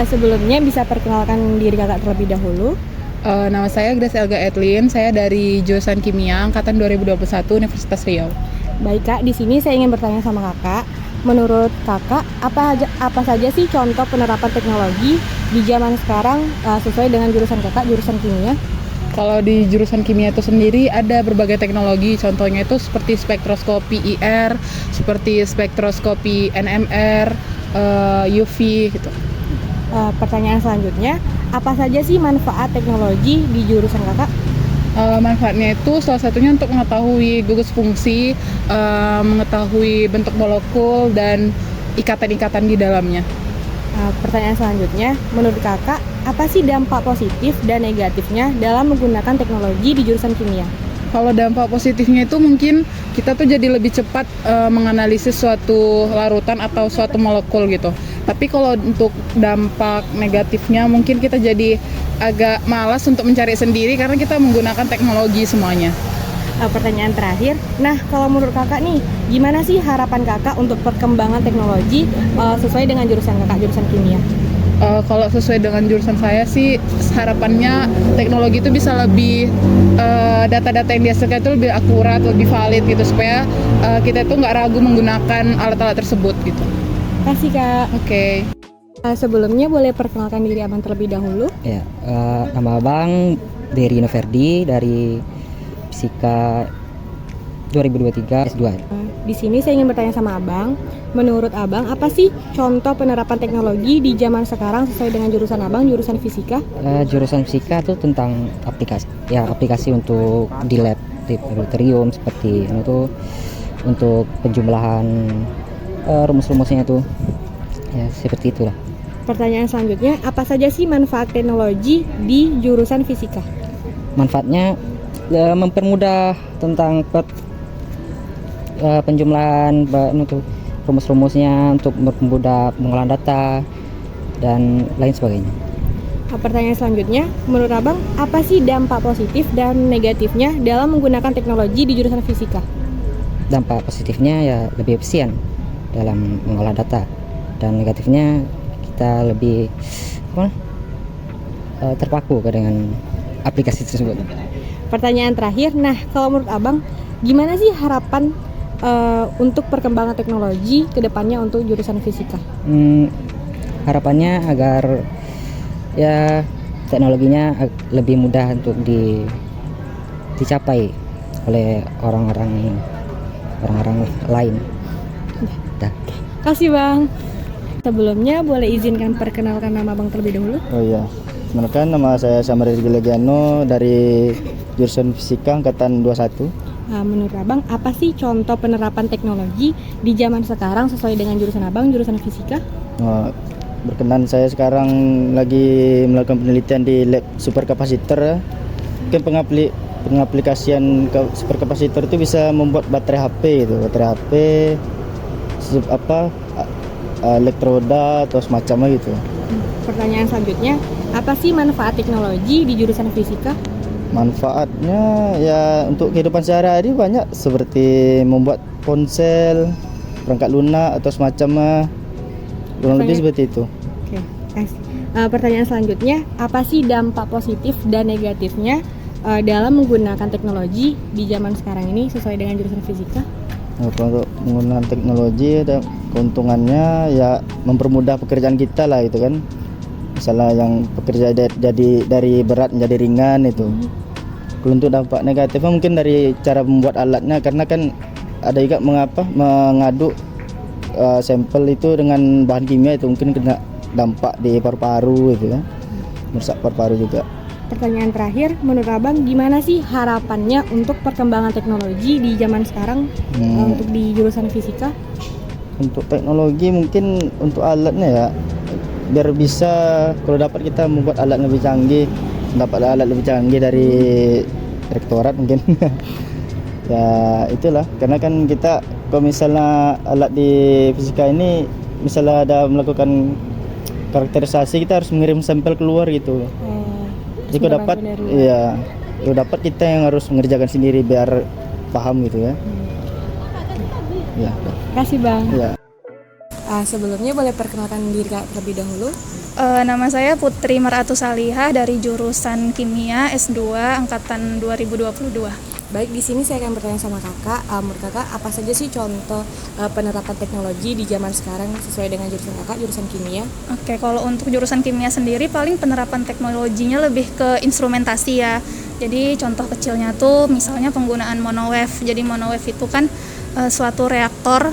Sebelumnya bisa perkenalkan diri kakak terlebih dahulu. Nama saya Grace Elga Edlin, saya dari jurusan Kimia angkatan 2021 Universitas Riau. Baik kak, di sini saya ingin bertanya sama kakak. Menurut kakak, apa saja sih contoh penerapan teknologi di zaman sekarang sesuai dengan jurusan kakak, jurusan kimia? Kalau di jurusan kimia itu sendiri ada berbagai teknologi, contohnya itu seperti spektroskopi IR, seperti spektroskopi NMR, UV gitu. Pertanyaan selanjutnya, apa saja sih manfaat teknologi di jurusan kakak? Manfaatnya itu salah satunya untuk mengetahui gugus fungsi, mengetahui bentuk molekul dan ikatan-ikatan di dalamnya. Pertanyaan selanjutnya, menurut kakak, apa sih dampak positif dan negatifnya dalam menggunakan teknologi di jurusan kimia? Kalau dampak positifnya itu mungkin kita tuh jadi lebih cepat menganalisis suatu larutan atau suatu molekul gitu. Tapi kalau untuk dampak negatifnya mungkin kita jadi agak malas untuk mencari sendiri karena kita menggunakan teknologi semuanya. Pertanyaan terakhir, nah kalau menurut kakak nih, gimana sih harapan kakak untuk perkembangan teknologi sesuai dengan jurusan kakak, jurusan kimia? Kalau sesuai dengan jurusan saya sih harapannya teknologi itu bisa lebih data-data yang dihasilkan itu lebih akurat, lebih valid gitu supaya kita itu nggak ragu menggunakan alat-alat tersebut gitu. Terima kasih kak. Oke. Sebelumnya boleh perkenalkan diri abang terlebih dahulu. Ya, nama abang Dery Noverdi dari Fisika 2023 S2. Di sini saya ingin bertanya sama abang, menurut abang apa sih contoh penerapan teknologi di zaman sekarang sesuai dengan jurusan abang, jurusan fisika? Jurusan fisika itu tentang aplikasi untuk di lab, di laboratorium seperti itu untuk penjumlahan rumus-rumusnya itu. Ya, seperti itulah. Pertanyaan selanjutnya, apa saja sih manfaat teknologi di jurusan fisika? Manfaatnya mempermudah tentang penjumlahan untuk rumus-rumusnya, untuk mempermudah pengolahan data dan lain sebagainya. Pertanyaan selanjutnya, menurut abang apa sih dampak positif dan negatifnya dalam menggunakan teknologi di jurusan fisika? Dampak positifnya ya lebih efisien dalam mengolah data, dan negatifnya kita lebih terpaku dengan aplikasi tersebut. Pertanyaan terakhir, nah kalau menurut abang gimana sih harapan untuk perkembangan teknologi ke depannya untuk jurusan fisika? Harapannya agar ya teknologinya lebih mudah untuk dicapai oleh orang-orang lain. Dah. Kasih bang. Sebelumnya boleh izinkan perkenalkan nama abang terlebih dahulu. Oh iya, kenalkan nama saya Samari Gilegiano dari jurusan Fisika angkatan 21. Menurut abang apa sih contoh penerapan teknologi di zaman sekarang sesuai dengan jurusan abang, jurusan fisika? Berkenan saya sekarang lagi melakukan penelitian di lab superkapasitor. Kan pengaplikasian superkapasitor itu bisa membuat baterai HP gitu, baterai HP elektroda atau semacamnya gitu. Pertanyaan selanjutnya, apa sih manfaat teknologi di jurusan fisika? Manfaatnya ya untuk kehidupan sehari-hari banyak, seperti membuat ponsel, perangkat lunak atau semacamnya, kurang lebih seperti itu. Oke, kasih. Pertanyaan selanjutnya, apa sih dampak positif dan negatifnya dalam menggunakan teknologi di zaman sekarang ini sesuai dengan jurusan fisika? Untuk menggunakan teknologi ada keuntungannya ya mempermudah pekerjaan kita lah itu kan. Misalnya yang pekerja jadi dari berat menjadi ringan itu. Untuk dampak negatifnya mungkin dari cara membuat alatnya, karena kan ada juga mengaduk sampel itu dengan bahan kimia itu mungkin kena dampak di paru-paru itu kan. Merusak paru-paru juga. Pertanyaan terakhir, menurut abang gimana sih harapannya untuk perkembangan teknologi di zaman sekarang untuk di jurusan fisika? Untuk teknologi mungkin untuk alatnya ya, biar bisa kalau dapat kita membuat alat lebih canggih, dapat alat lebih canggih dari rektorat mungkin. Ya itulah, karena kan kita kalau misalnya alat di fisika ini misalnya ada melakukan karakterisasi, kita harus mengirim sampel keluar gitu. Jadi kalau dapat dapat kita yang harus mengerjakan sendiri biar paham gitu ya. Ya. Kasih bang. Ya. Sebelumnya boleh perkenalkan diri Kak terlebih dahulu. Nama saya Putri Maratu Salihah dari jurusan Kimia S2 angkatan 2022. Baik, di sini saya akan bertanya sama Kakak. Menurut Kakak, apa saja sih contoh penerapan teknologi di zaman sekarang sesuai dengan jurusan Kakak, jurusan kimia? Oke, kalau untuk jurusan kimia sendiri paling penerapan teknologinya lebih ke instrumentasi ya. Jadi contoh kecilnya tuh misalnya penggunaan monowave. Jadi monowave itu kan suatu reaktor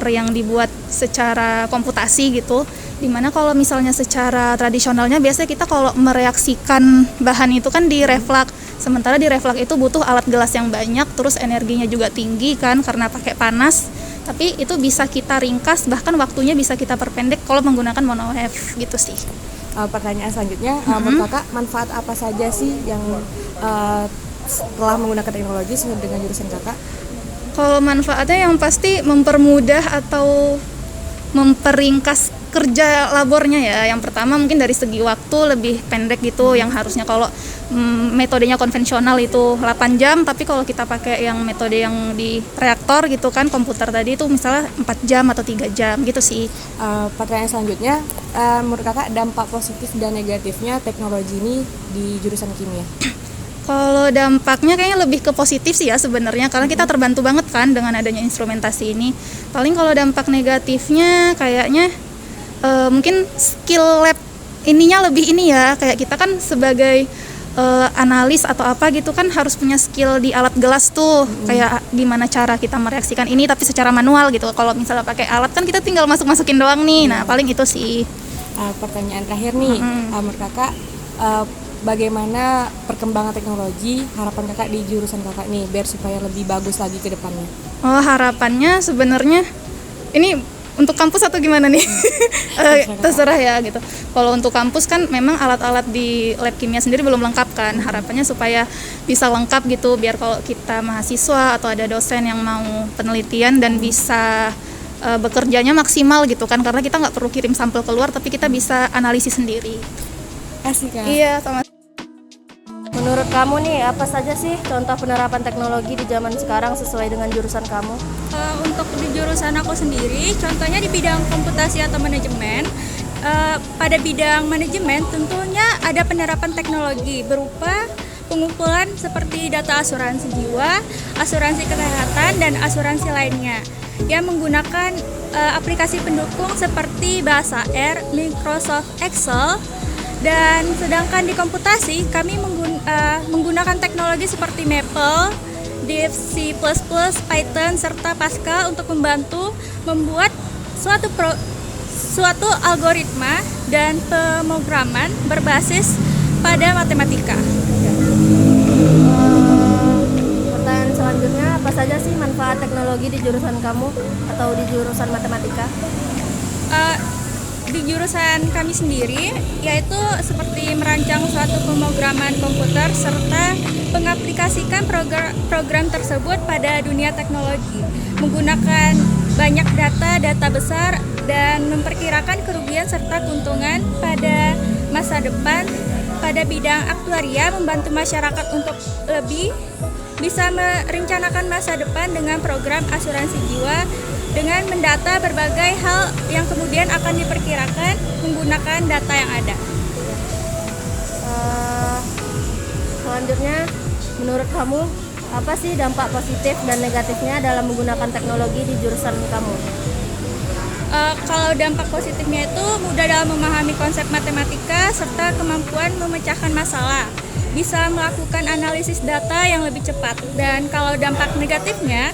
yang dibuat secara komputasi gitu. Dimana kalau misalnya secara tradisionalnya biasanya kita kalau mereaksikan bahan itu kan di reflux. Sementara di reflux itu butuh alat gelas yang banyak, terus energinya juga tinggi kan karena pakai panas. Tapi itu bisa kita ringkas, bahkan waktunya bisa kita perpendek kalau menggunakan monowave gitu sih. Pertanyaan selanjutnya, menurut Kakak manfaat apa saja sih yang setelah menggunakan teknologi sesuai dengan jurusan Kakak? Kalau manfaatnya yang pasti mempermudah atau memperingkas kerja labornya ya. Yang pertama mungkin dari segi waktu lebih pendek gitu, yang harusnya kalau metodenya konvensional itu 8 jam, tapi kalau kita pakai yang metode yang di reaktor gitu kan, komputer tadi itu misalnya 4 jam atau 3 jam gitu sih. Pertanyaan selanjutnya, menurut Kakak dampak positif dan negatifnya teknologi ini di jurusan kimia? Kalau dampaknya kayaknya lebih ke positif sih ya sebenarnya, karena kita terbantu banget kan dengan adanya instrumentasi ini. Paling kalau dampak negatifnya kayaknya mungkin skill lab ininya lebih ini ya, kayak kita kan sebagai analis atau apa gitu kan harus punya skill di alat gelas tuh, kayak gimana cara kita mereaksikan ini tapi secara manual gitu. Kalau misalnya pakai alat kan kita tinggal masukin doang nih. Nah paling itu sih. Pertanyaan terakhir nih, menurut Kakak bagaimana perkembangan teknologi, harapan Kakak di jurusan Kakak nih biar supaya lebih bagus lagi ke depannya? Harapannya sebenarnya ini untuk kampus atau gimana nih? Terserah ya gitu. Kalau untuk kampus kan memang alat-alat di lab kimia sendiri belum lengkap kan. Harapannya supaya bisa lengkap gitu, biar kalau kita mahasiswa atau ada dosen yang mau penelitian dan bisa bekerjanya maksimal gitu kan, karena kita nggak perlu kirim sampel keluar tapi kita bisa analisis sendiri. Asik Kak. Iya, sama. Menurut kamu nih, apa saja sih contoh penerapan teknologi di zaman sekarang sesuai dengan jurusan kamu? Untuk di jurusan aku sendiri, contohnya di bidang komputasi atau manajemen. Pada bidang manajemen tentunya ada penerapan teknologi berupa pengumpulan seperti data asuransi jiwa, asuransi kesehatan, dan asuransi lainnya yang menggunakan aplikasi pendukung seperti bahasa R, Microsoft Excel. Dan sedangkan di komputasi kami menggunakan teknologi seperti Maple, Div, C++, Python, serta Pascal untuk membantu membuat suatu algoritma dan pemrograman berbasis pada matematika. Pertanyaan selanjutnya, apa saja sih manfaat teknologi di jurusan kamu atau di jurusan matematika? Di jurusan kami sendiri, yaitu seperti merancang suatu pemrograman komputer serta mengaplikasikan program tersebut pada dunia teknologi, menggunakan banyak data besar dan memperkirakan kerugian serta keuntungan pada masa depan. Pada bidang aktuaria, membantu masyarakat untuk lebih bisa merencanakan masa depan dengan program asuransi jiwa dengan mendata berbagai hal yang kemudian akan diperkirakan menggunakan data yang ada. Selanjutnya, menurut kamu apa sih dampak positif dan negatifnya dalam menggunakan teknologi di jurusan kamu? Kalau dampak positifnya itu mudah dalam memahami konsep matematika serta kemampuan memecahkan masalah, bisa melakukan analisis data yang lebih cepat. Dan kalau dampak negatifnya,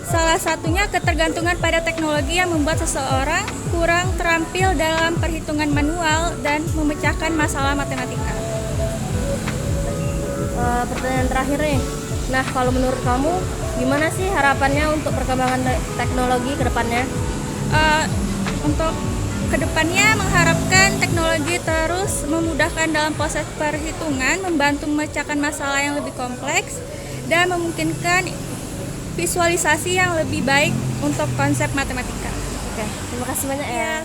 salah satunya ketergantungan pada teknologi yang membuat seseorang kurang terampil dalam perhitungan manual dan memecahkan masalah matematika. Pertanyaan terakhir nih. Nah, kalau menurut kamu, gimana sih harapannya untuk perkembangan teknologi ke depannya? Untuk kedepannya mengharapkan teknologi terus memudahkan dalam proses perhitungan, membantu memecahkan masalah yang lebih kompleks, dan memungkinkan visualisasi yang lebih baik untuk konsep matematika. Oke, terima kasih banyak ya.